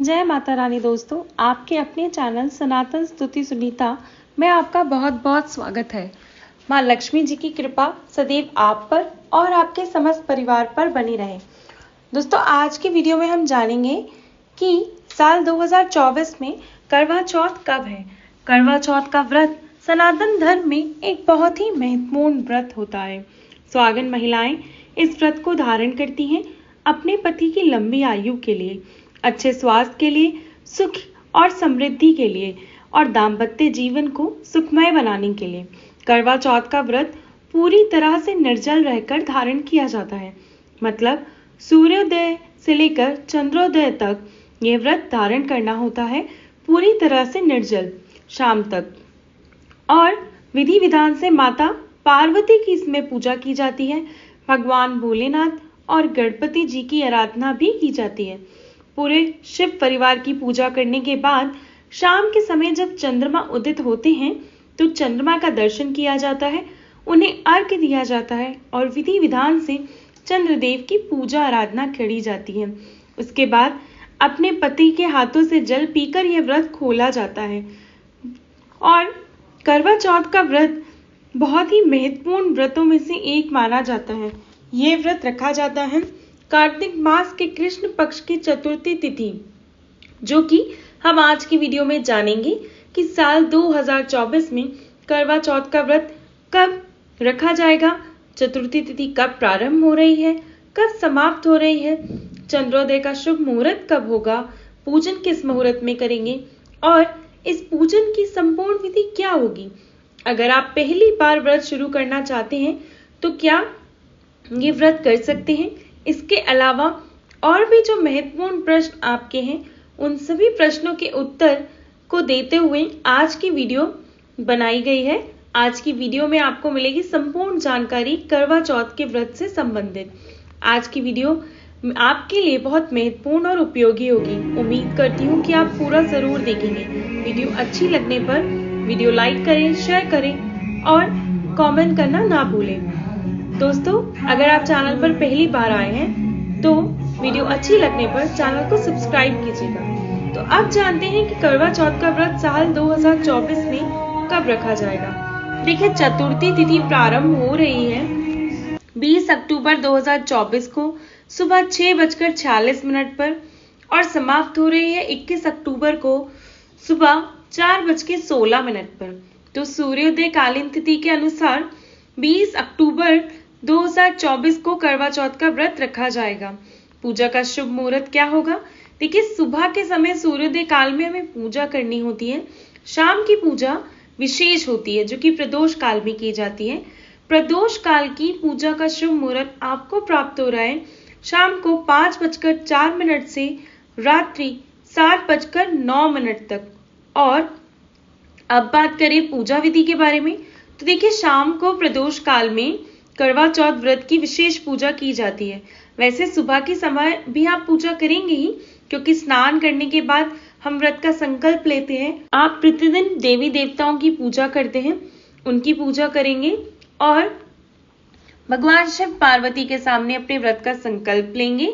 जय माता रानी दोस्तों, आपके अपने चैनल सनातन स्तुति सुनीता में आपका बहुत बहुत स्वागत है। माँ लक्ष्मी जी की कृपा सदैव आप पर और आपके समस्त परिवार पर बनी रहे। दोस्तों, आज की वीडियो में हम जानेंगे कि साल 2024 में करवा चौथ कब है। करवा चौथ का व्रत सनातन धर्म में एक बहुत ही महत्वपूर्ण व्रत होता है। सुहागन महिलाएं इस व्रत को धारण करती हैं अपने पति की लंबी आयु के लिए, अच्छे स्वास्थ्य के लिए, सुख और समृद्धि के लिए और दाम्पत्य जीवन को सुखमय बनाने के लिए। करवा चौथ का व्रत पूरी तरह से निर्जल रहकर धारण किया जाता है, मतलब सूर्योदय से लेकर चंद्रोदय तक यह व्रत धारण करना होता है, पूरी तरह से निर्जल शाम तक। और विधि विधान से माता पार्वती की इसमें पूजा की जाती है। भगवान भोलेनाथ और गणपति जी की आराधना भी की जाती है। पूरे शिव परिवार की पूजा करने के बाद शाम के समय जब चंद्रमा उदित होते हैं तो चंद्रमा का दर्शन किया जाता है, उन्हें अर्घ्य दिया जाता है और विधि विधान से चंद्रदेव की पूजा आराधना करी जाती है। उसके बाद अपने पति के हाथों से जल पीकर यह व्रत खोला जाता है। और करवा चौथ का व्रत बहुत ही महत्वपूर्ण व्रतों में से एक माना जाता है। यह व्रत रखा जाता है कार्तिक मास के कृष्ण पक्ष की चतुर्थी तिथि, जो कि हम आज की वीडियो में जानेंगे कि साल 2024 में करवा चौथ का व्रत कब रखा जाएगा, चतुर्थी तिथि कब प्रारंभ हो रही है, कब समाप्त हो रही है, चंद्रोदय का शुभ मुहूर्त कब होगा, पूजन किस मुहूर्त में करेंगे और इस पूजन की संपूर्ण विधि क्या होगी। अगर आप पहली बार व्रत शुरू करना चाहते हैं तो क्या ये व्रत कर सकते हैं। इसके अलावा और भी जो महत्वपूर्ण प्रश्न आपके हैं, उन सभी प्रश्नों के उत्तर को देते हुए आज की वीडियो बनाई गई है। आज की वीडियो में आपको मिलेगी संपूर्ण जानकारी करवा चौथ के व्रत से संबंधित। आज की वीडियो आपके लिए बहुत महत्वपूर्ण और उपयोगी होगी। उम्मीद करती हूँ कि आप पूरा जरूर देखेंगे। वीडियो अच्छी लगने पर वीडियो लाइक करें, शेयर करें और कमेंट करना ना भूलें। दोस्तों, अगर आप चैनल पर पहली बार आए हैं तो वीडियो अच्छी लगने पर चैनल को सब्सक्राइब कीजिएगा। तो अब जानते हैं कि करवा चौथ का व्रत साल 2024 में कब रखा जाएगा। देखिए, चतुर्थी तिथि प्रारंभ हो रही है 20 अक्टूबर 2024 को सुबह 6:46 पर और समाप्त हो रही है 21 अक्टूबर को सुबह 4:16 पर। तो सूर्योदय कालीन तिथि के अनुसार 20 अक्टूबर 2024 को करवा चौथ का व्रत रखा जाएगा। पूजा का शुभ मुहूर्त क्या होगा। देखिए, सुबह के समय सूर्योदय काल में हमें पूजा करनी होती है। शाम की पूजा विशेष होती है जो कि प्रदोष काल में की जाती है। प्रदोष काल की पूजा का शुभ मुहूर्त आपको प्राप्त हो रहा है शाम को 5:04 से रात्रि 7:09 तक। और अब बात करें पूजा विधि के बारे में, तो देखिए, शाम को प्रदोष काल में करवा चौथ व्रत की विशेष पूजा की जाती है। वैसे सुबह के समय भी आप पूजा करेंगे ही, क्योंकि स्नान करने के बाद हम व्रत का संकल्प लेते हैं। आप प्रतिदिन देवी देवताओं की पूजा करते हैं, उनकी पूजा करेंगे और भगवान शिव पार्वती के सामने अपने व्रत का संकल्प लेंगे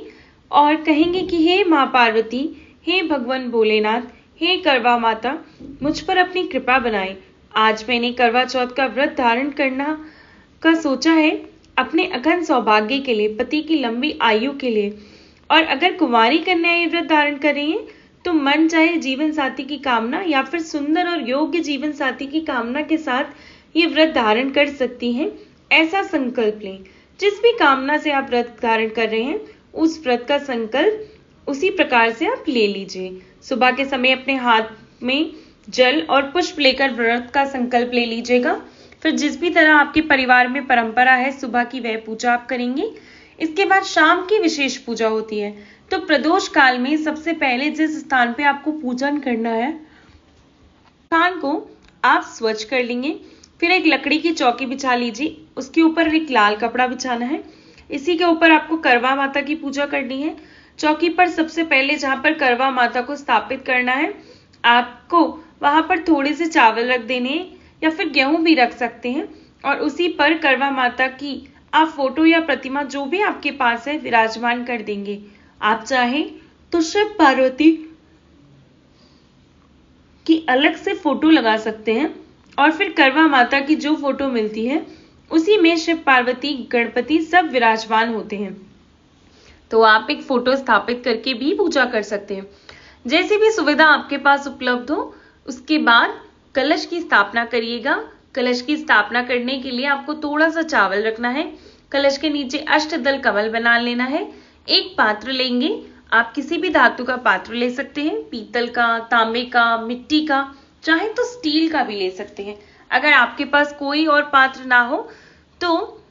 और कहेंगे कि हे माँ पार्वती, हे भगवान भोलेनाथ, हे करवा माता, मुझ पर अपनी कृपा बनाए। आज मैंने करवा चौथ का व्रत धारण करना का सोचा है अपने अखंड सौभाग्य के लिए, पति की लंबी आयु के लिए। और अगर कुंवारी कन्याएं ये व्रत धारण कर रही हैं तो मन चाहे जीवन साथी की कामना या फिर सुंदर और योग्य जीवन साथी की कामना के साथ ये व्रत धारण कर सकती हैं। ऐसा संकल्प लें। जिस भी कामना से आप व्रत धारण कर रहे हैं उस व्रत का संकल्प उसी प्रकार से आप ले लीजिए। सुबह के समय अपने हाथ में जल और पुष्प लेकर व्रत का संकल्प ले लीजिएगा। फिर जिस भी तरह आपके परिवार में परंपरा है सुबह की, वह पूजा आप करेंगे। इसके बाद शाम की विशेष पूजा होती है। तो प्रदोष काल में सबसे पहले जिस स्थान पे आपको पूजन करना है, स्थान को आप स्वच्छ कर लेंगे। फिर एक लकड़ी की चौकी बिछा लीजिए, उसके ऊपर एक लाल कपड़ा बिछाना है। इसी के ऊपर आपको करवा माता की पूजा करनी है। चौकी पर सबसे पहले जहां पर करवा माता को स्थापित करना है, आपको वहां पर थोड़े से चावल रख देने हैं या फिर गेहूं भी रख सकते हैं और उसी पर करवा माता की आप फोटो या प्रतिमा जो भी आपके पास है विराजमान कर देंगे। आप चाहें तो शिव पार्वती की अलग से फोटो लगा सकते हैं और फिर करवा माता की जो फोटो मिलती है उसी में शिव पार्वती गणपति सब विराजमान होते हैं। तो आप एक फोटो स्थापित करके भी पूजा कर सकते हैं। जैसी भी सुविधा आपके पास उपलब्ध हो उसके बाद कलश की स्थापना करिएगा। कलश की स्थापना करने के लिए आपको थोड़ा सा चावल रखना है। कलश के नीचे अष्टदल कमल बना लेना है। एक पात्र लेंगे, आप किसी भी धातु का पात्र ले सकते हैं, पीतल का, तांबे का, मिट्टी का, चाहे तो स्टील का भी ले सकते हैं। अगर आपके पास कोई और पात्र ना हो तो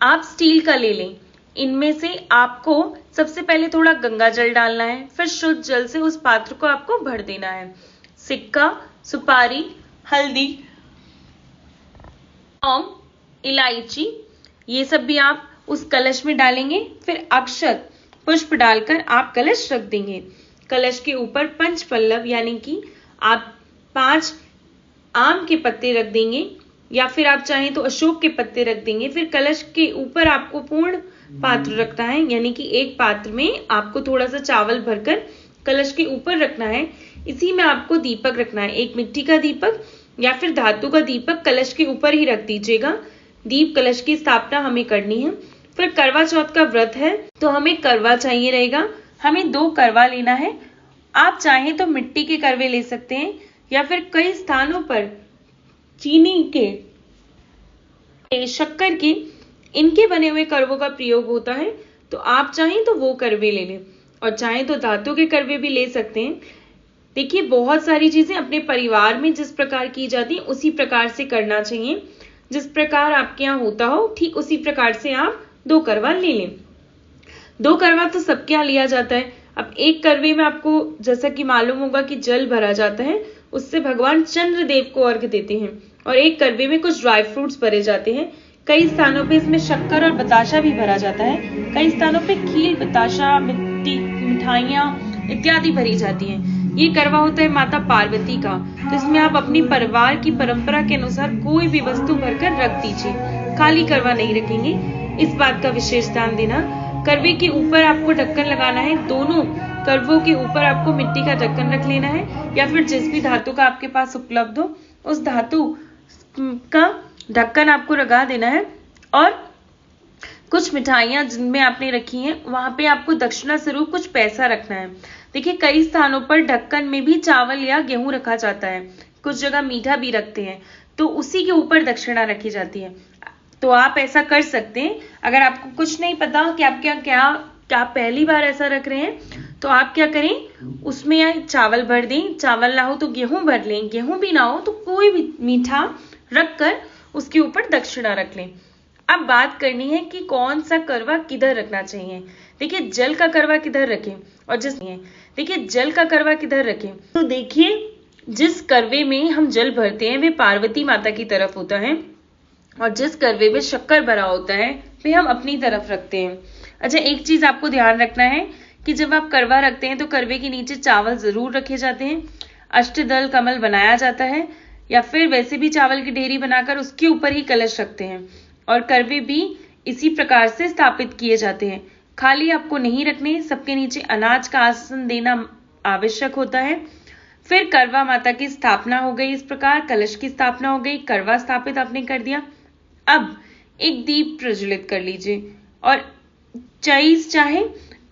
आप स्टील का ले लें। इनमें से आपको सबसे पहले थोड़ा गंगा जल डालना है, फिर शुद्ध जल से उस पात्र को आपको भर देना है। सिक्का, सुपारी, हल्दी, लौंग, इलायची, ये सब भी आप उस कलश में डालेंगे। फिर अक्षत पुष्प डालकर आप कलश रख देंगे। कलश के ऊपर पंच पल्लव यानी कि आप 5 आम के पत्ते रख देंगे या फिर आप चाहें तो अशोक के पत्ते रख देंगे। फिर कलश के ऊपर आपको पूर्ण पात्र रखना है, यानी कि एक पात्र में आपको थोड़ा सा चावल भरकर कलश के ऊपर रखना है। इसी में आपको दीपक रखना है, एक मिट्टी का दीपक या फिर धातु का दीपक कलश के ऊपर ही रख दीजिएगा। दीप कलश की स्थापना हमें करनी है। फिर करवा चौथ का व्रत है तो हमें करवा चाहिए रहेगा। हमें 2 करवा लेना है। आप चाहें तो मिट्टी के करवे ले सकते हैं या फिर कई स्थानों पर चीनी के, शक्कर के, इनके बने हुए करवों का प्रयोग होता है। तो आप चाहें तो वो करवे ले लें और चाहें तो धातु के करवे भी ले सकते हैं। देखिए, बहुत सारी चीजें अपने परिवार में जिस प्रकार की जाती है उसी प्रकार से करना चाहिए। जिस प्रकार आपके यहाँ होता हो ठीक उसी प्रकार से आप 2 करवा ले लें। 2 करवा तो सबके यहाँ लिया जाता है। अब एक करवे में आपको जैसा कि मालूम होगा कि जल भरा जाता है, उससे भगवान चंद्रदेव को अर्घ देते हैं और एक करवे में कुछ ड्राई फ्रूट्स भरे जाते हैं। कई स्थानों पे इसमें शक्कर और बताशा भी भरा जाता है। कई स्थानों पे खीर, बताशा, मिठाइयाँ इत्यादि भरी जाती हैं। ये करवा होता है माता पार्वती का, तो इसमें आप अपनी परिवार की परंपरा के अनुसार कोई भी वस्तु भरकर रख दीजिए, खाली करवा नहीं रखेंगे। इस बात का विशेष ध्यान देना। करवे के ऊपर आपको ढक्कन लगाना है। दोनों करवों के ऊपर आपको मिट्टी का ढक्कन रख लेना है या फिर जिस भी धातु का आपके पास उपलब्ध हो उस धातु का ढक्कन आपको लगा देना है। और कुछ मिठाइयां जिनमें आपने रखी हैं वहां पे आपको दक्षिणा स्वरूप कुछ पैसा रखना है। देखिए, कई स्थानों पर ढक्कन में भी चावल या गेहूं रखा जाता है, कुछ जगह मीठा भी रखते हैं, तो उसी के ऊपर दक्षिणा रखी जाती है। तो आप ऐसा कर सकते हैं। अगर आपको कुछ नहीं पता कि आप क्या पहली बार ऐसा रख रहे हैं तो आप क्या करें, उसमें चावल भर दें। चावल ना हो तो गेहूं भर लें, गेहूं भी ना हो तो कोई भी मीठा रखकर उसके ऊपर दक्षिणा रख लें। अब बात करनी है कि कौन सा करवा किधर रखना चाहिए। देखिए, जल का करवा किधर रखें और जल का करवा किधर रखें। तो देखिए, जिस करवे में हम जल भरते हैं वे पार्वती माता की तरफ होता है और जिस करवे में शक्कर भरा होता है वे हम अपनी तरफ रखते हैं। अच्छा, एक चीज आपको ध्यान रखना है कि जब आप करवा रखते हैं तो करवे के नीचे चावल जरूर रखे जाते हैं। अष्टदल कमल बनाया जाता है या फिर वैसे भी चावल की ढेरी बनाकर उसके ऊपर ही कलश रखते हैं और करवे भी इसी प्रकार से स्थापित किए जाते हैं। खाली आपको नहीं रखने, सबके नीचे अनाज का आसन देना आवश्यक होता है। फिर करवा माता की स्थापना हो गई। इस प्रकार कलश की स्थापना हो गई, करवा स्थापित आपने कर दिया। अब एक दीप प्रज्वलित कर लीजिए और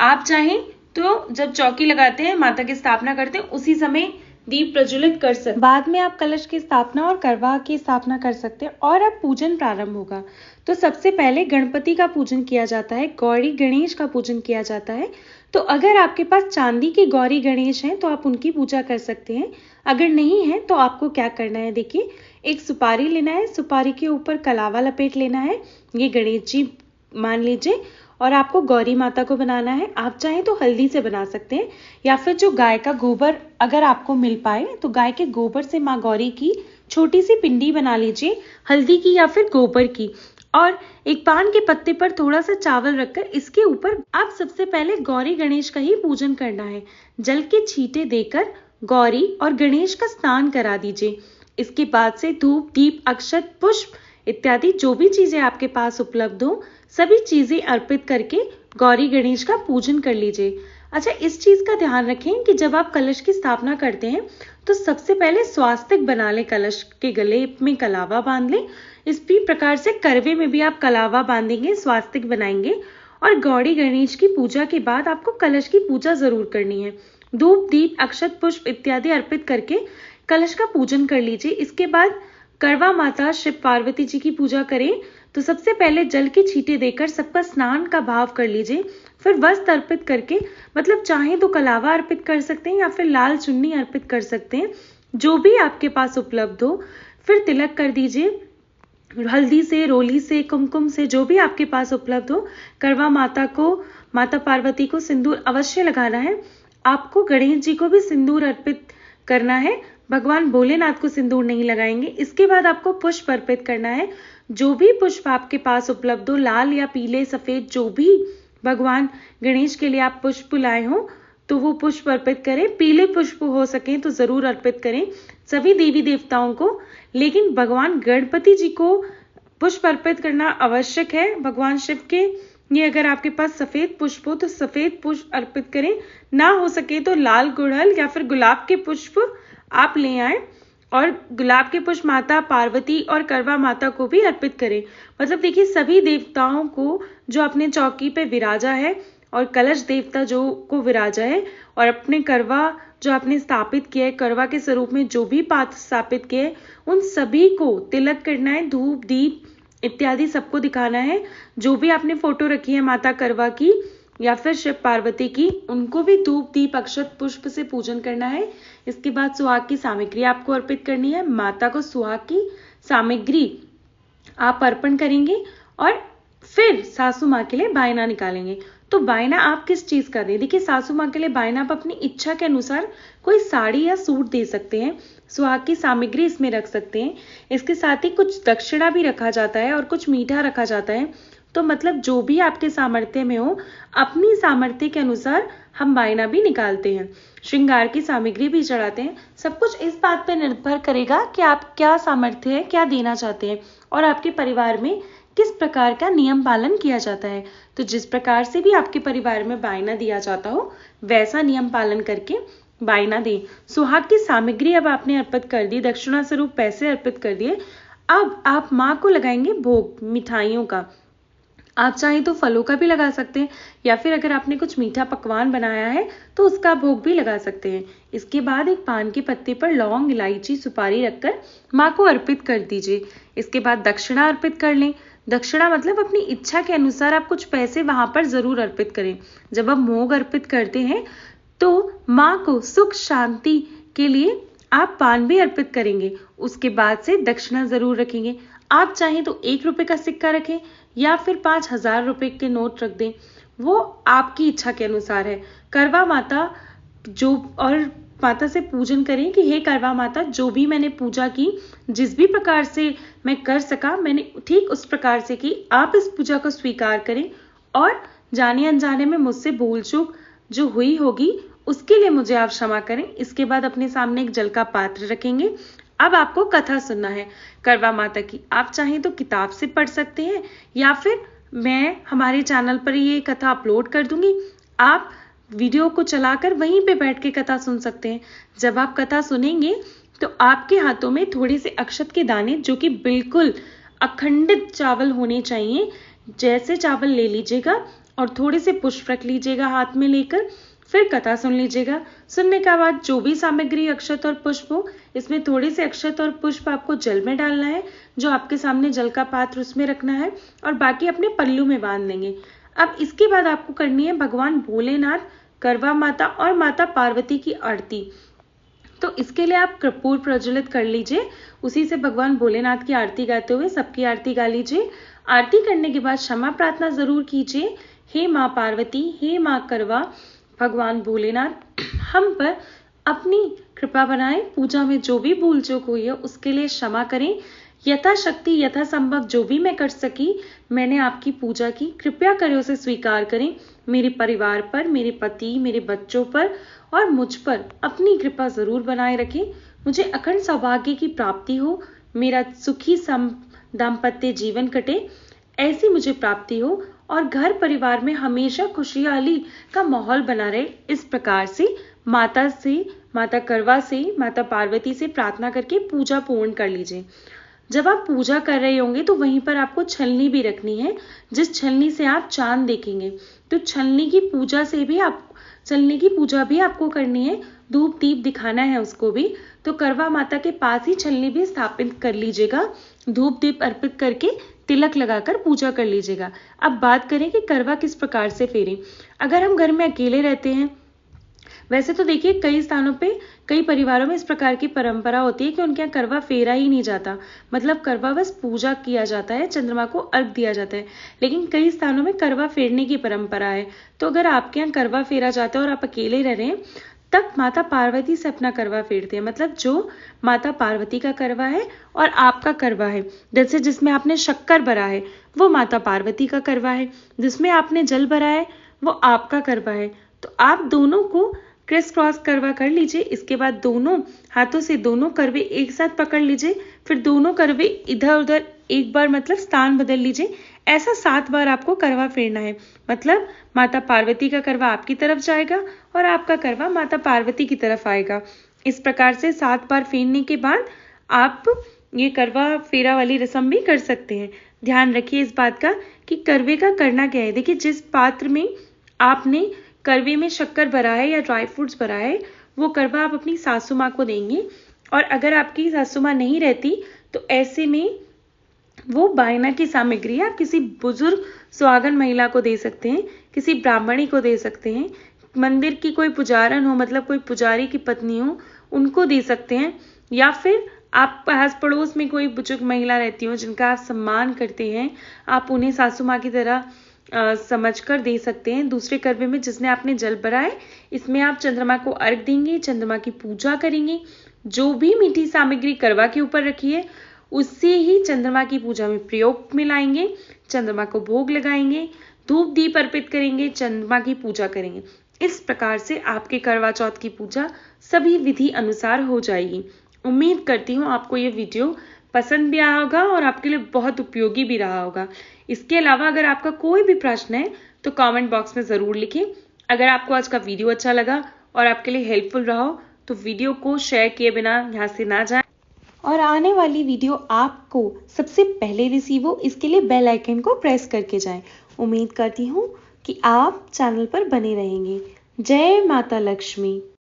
आप चाहें तो जब चौकी लगाते हैं, माता की स्थापना करते हैं, उसी समय दीप प्रज्वलित कर सकते हैं। बाद में आप कलश की स्थापना और करवा की स्थापना कर सकते हैं और अब पूजन प्रारंभ होगा। तो सबसे पहले गणपति का पूजन किया जाता है, गौरी गणेश का पूजन किया जाता है। तो अगर आपके पास चांदी के गौरी गणेश हैं तो आप उनकी पूजा कर सकते हैं। अगर नहीं है तो आपको क्या करना है, देखिए, एक सुपारी लेना है, सुपारी के ऊपर कलावा लपेट लेना है, ये गणेश जी मान लीजिए, और आपको गौरी माता को बनाना है। आप चाहें तो हल्दी से बना सकते हैं या फिर जो गाय का गोबर अगर आपको मिल पाए तो गाय के गोबर से माँ गौरी की छोटी सी पिंडी बना लीजिए, हल्दी की या फिर गोबर की, और एक पान के पत्ते पर थोड़ा सा चावल रखकर इसके ऊपर आप सबसे पहले गौरी गणेश का ही पूजन करना है। जल के छींटे देकर गौरी और गणेश का स्नान करा दीजिए। इसके बाद से धूप, दीप, अक्षत, पुष्प इत्यादि जो भी चीजें आपके पास उपलब्ध हो सभी चीजें अर्पित करके गौरी गणेश का पूजन कर लीजिए। अच्छा, इस चीज का ध्यान रखें कि जब आप कलश की स्थापना करते हैं तो सबसे पहले स्वास्तिक बना लें, कलश के गले में कलावा बांध लें। इसी प्रकार से करवे में भी आप कलावा बांधेंगे, स्वास्तिक बनाएंगे। और गौड़ी गणेश की पूजा के बाद आपको कलश की पूजा जरूर करनी है। धूप दीप अक्षत पुष्प इत्यादि अर्पित करके कलश का पूजन कर लीजिए। इसके बाद करवा माता शिव पार्वती जी की पूजा करें तो सबसे पहले जल की छींटे देकर सबका स्नान का भाव कर लीजिए। फिर वस्त्र अर्पित करके, मतलब चाहे तो कलावा अर्पित कर सकते हैं या फिर लाल चुन्नी अर्पित कर सकते हैं, जो भी आपके पास उपलब्ध हो। फिर तिलक कर दीजिए, हल्दी से, रोली से, कुमकुम से, जो भी आपके पास उपलब्ध हो। करवा माता को, माता पार्वती को सिंदूर अवश्य लगाना है। आपको गणेश जी को भी सिंदूर अर्पित करना है, भगवान भोलेनाथ को सिंदूर नहीं लगाएंगे। इसके बाद आपको पुष्प अर्पित करना है, जो भी पुष्प आपके पास उपलब्ध हो, लाल या पीले सफेद, जो भी भगवान गणेश के लिए आप पुष्प लाए हो तो वो पुष्प अर्पित करें। पीले पुष्प हो सके तो जरूर अर्पित करें सभी देवी देवताओं को, लेकिन भगवान गणपति जी को पुष्प अर्पित करना आवश्यक है। भगवान शिव के ये अगर आपके पास सफेद पुष्प हो तो सफेद पुष्प अर्पित करें, ना हो सके तो लाल गुड़हल या फिर गुलाब के पुष्प आप ले आए और गुलाब के पुष्प माता पार्वती और करवा माता को भी अर्पित करें। मतलब देखिए, सभी देवताओं को जो अपने चौकी पे विराजा है और कलश देवता जो को विराजा है और अपने करवा जो आपने स्थापित किया है, करवा के स्वरूप में जो भी पात्र स्थापित किए, उन सभी को तिलक करना है, धूप दीप इत्यादि सबको दिखाना है। जो भी आपने फोटो रखी है माता करवा की या फिर शिव पार्वती की, उनको भी धूप दीप अक्षत पुष्प से पूजन करना है। इसके बाद सुहाग की सामग्री आपको अर्पित करनी है। माता को सुहाग की सामग्री आप अर्पण करेंगे और फिर सासू माँ के लिए बायना निकालेंगे। तो बायना आप किस चीज का दें? देखिए, सासू माँ के लिए बायना आप अपनी इच्छा के अनुसार कोई साड़ी या सूट दे सकते हैं, सुहाग की सामग्री इसमें रख सकते हैं। इसके साथ ही कुछ दक्षिणा भी रखा जाता है और कुछ मीठा रखा जाता है। तो मतलब जो भी आपके सामर्थ्य में हो, अपनी सामर्थ्य के अनुसार हम बायना भी निकालते हैं, श्रृंगार की सामग्री भी चढ़ाते हैं। सब कुछ इस बात पर निर्भर करेगा कि आप क्या सामर्थ्य है, क्या देना चाहते हैं और आपके परिवार में किस प्रकार का नियम पालन किया जाता है। तो जिस प्रकार से भी आपके परिवार में बायना दिया जाता हो, वैसा नियम पालन करके बायना दें। सुहाग की सामग्री अब आपने अर्पित कर दी, दक्षिणा स्वरूप पैसे अर्पित कर दिए। अब आप माँ को लगाएंगे भोग मिठाइयों का। आप चाहें तो फलों का भी लगा सकते हैं या फिर अगर आपने कुछ मीठा पकवान बनाया है तो उसका भोग भी लगा सकते हैं। इसके बाद एक पान के पत्ते पर लौंग, इलायची, सुपारी रखकर माँ को अर्पित कर दीजिए। इसके बाद दक्षिणा अर्पित कर लें। दक्षिणा मतलब अपनी इच्छा के अनुसार आप कुछ पैसे वहां पर जरूर अर्पित करें। जब आप भोग अर्पित करते हैं तो माँ को सुख शांति के लिए आप पान भी अर्पित करेंगे। उसके बाद से दक्षिणा जरूर रखेंगे। आप चाहें तो 1 रुपए का सिक्का रखें या फिर 5,000 रुपए के नोट रख दें, वो आपकी इच्छा के अनुसार है। करवा माता जो और माता से पूजन करें कि हे करवा माता, जो भी मैंने पूजा की, जिस भी प्रकार से मैं कर सका, मैंने ठीक उस प्रकार से की। आप इस पूजा को स्वीकार करें और जाने अनजाने में मुझसे भूल चूक जो हुई होगी उसके लिए मुझे आप क्षमा करें। इसके बाद अपने सामने एक जल का पात्र रखेंगे। अब आपको कथा सुनना है करवा माता की। आप चाहें तो किताब से पढ़ सकते हैं या फिर मैं हमारे चैनल पर ये कथा अपलोड कर दूंगी, आप वीडियो को चलाकर वहीं पे बैठ के कथा सुन सकते हैं। जब आप कथा सुनेंगे तो आपके हाथों में थोड़े से अक्षत के दाने, जो कि बिल्कुल अखंडित चावल होने चाहिए, जैसे चावल ले लीजिएगा और थोड़े से पुष्प रख लीजिएगा हाथ में लेकर, फिर कथा सुन लीजिएगा। सुनने के बाद जो भी सामग्री अक्षत और पुष्प हो, इसमें थोड़े से अक्षत और पुष्प आपको जल में डालना है, जो आपके सामने जल का पात्र उसमें रखना है और बाकी अपने पल्लू में बांध लेंगे। अब इसके बाद आपको करनी है भगवान भोलेनाथ, करवा माता और माता पार्वती की आरती। तो इसके लिए आप कर्पूर प्रज्वलित कर लीजिए, उसी से भगवान भोलेनाथ की आरती गाते हुए सबकी आरती गा लीजिए। आरती करने के बाद क्षमा प्रार्थना जरूर कीजिए, हे माँ पार्वती, हे माँ करवा, भगवान भोलेनाथ हम पर अपनी कृपा बनाएं। पूजा में जो भी भूल चूक हुई है उसके लिए क्षमा करें। यथाशक्ति यथासंभव जो भी मैं कर सकी मैंने आपकी पूजा की, कृपया करें उसे स्वीकार करें। मेरे परिवार पर, मेरे पति, मेरे बच्चों पर और मुझ पर अपनी कृपा जरूर बनाए रखें। मुझे अखंड सौभाग्य की प्राप्ति हो, मेरा सुखी दाम्पत्य जीवन कटे, ऐसी मुझे प्राप्ति हो और घर परिवार में हमेशा खुशहाली का माहौल बना रहे, इस प्रकार से माता करवा से, माता पार्वती से प्रार्थना करके पूजा पूर्ण कर लीजिए। जब आप पूजा कर रहे होंगे तो वहीं पर आपको छलनी भी रखनी है, जिस छलनी से आप चांद देखेंगे। तो छलनी की पूजा भी आपको करनी है, धूप दीप दिखाना है उसको भी। तो करवा माता के पास ही छलनी भी स्थापित कर लीजिएगा, धूप दीप अर्पित करके तिलक लगाकर पूजा कर लीजिएगा। अब बात करें कि करवा किस प्रकार से फेरें। अगर हम घर में अकेले रहते हैं, वैसे तो देखिए कई स्थानों पे, कई परिवारों में इस प्रकार की परंपरा होती है कि उनके यहाँ करवा फेरा ही नहीं जाता, मतलब करवा बस पूजा किया जाता है, चंद्रमा को अर्घ दिया जाता है। लेकिन कई स्थानों में करवा फेरने की परंपरा है। तो अगर आपके यहाँ करवा फेरा जाता है और आप अकेले रह रहे हैं, तब माता पार्वती से अपना करवा फेरते हैं। मतलब जो माता पार्वती का करवा है और आपका करवा है, जैसे जिसमें आपने शक्कर भरा है वो माता पार्वती का करवा है, जिसमें आपने जल भरा है वो आपका करवा है। तो आप दोनों को क्रिस क्रॉस करवा कर लीजिए। इसके बाद दोनों हाथों से दोनों करवे एक साथ पकड़ लीजिए, फिर दोनों करवे इधर उधर एक बार मतलब स्थान बदल लीजिए। ऐसा 7 बार आपको करवा फेरना है। मतलब माता पार्वती का करवा आपकी तरफ जाएगा और आपका करवा माता पार्वती की तरफ आएगा। इस प्रकार से 7 बार फेरने के बाद आप ये करवा फेरा वाली रस्म भी कर सकते हैं। ध्यान रखिए इस बात का कि करवे का करना क्या है। देखिए, जिस पात्र में आपने करवे में शक्कर भरा है या ड्राई फ्रूट्स भरा है, वो करवा आप अपनी सासू माँ को देंगे। और अगर आपकी सासू माँ नहीं रहती तो ऐसे में वो बायना की सामग्री आप किसी बुजुर्ग सुहागन महिला को दे सकते हैं, किसी ब्राह्मणी को दे सकते हैं, मंदिर की कोई पुजारन हो, मतलब कोई पुजारी की पत्नी हो, उनको दे सकते हैं। या फिर आप आस पड़ोस में कोई बुजुर्ग महिला रहती हो जिनका आप सम्मान करते हैं, आप उन्हें सासू माँ की तरह समझकर दे सकते हैं। दूसरे करवे में जिसने आपने जल भरा है, इसमें आप चंद्रमा को अर्घ देंगे, चंद्रमा की पूजा करेंगे। जो भी मीठी सामग्री करवा के ऊपर रखी है उससे ही चंद्रमा की पूजा में प्रयोग में लाएंगे, चंद्रमा को भोग लगाएंगे, धूप दीप अर्पित करेंगे, चंद्रमा की पूजा करेंगे। इस प्रकार से आपके करवा चौथ की पूजा सभी विधि अनुसार हो जाएगी। उम्मीद करती हूँ आपको ये वीडियो पसंद भी आया होगा और आपके लिए बहुत उपयोगी भी रहा होगा। इसके अलावा अगर आपका कोई भी प्रश्न है तो कमेंट बॉक्स में ज़रूर लिखें। अगर आपको आज का वीडियो अच्छा लगा और आपके लिए हेल्पफुल रहा हो तो वीडियो को शेयर किए बिना यहाँ से ना जाएं और आने वाली वीडियो आपको सबसे पहले रिसीव हो, इसके लिए बेल आइकन को प्रेस करके जाएं। उम्मीद करती हूँ कि आप चैनल पर बने रहेंगे। जय माता लक्ष्मी।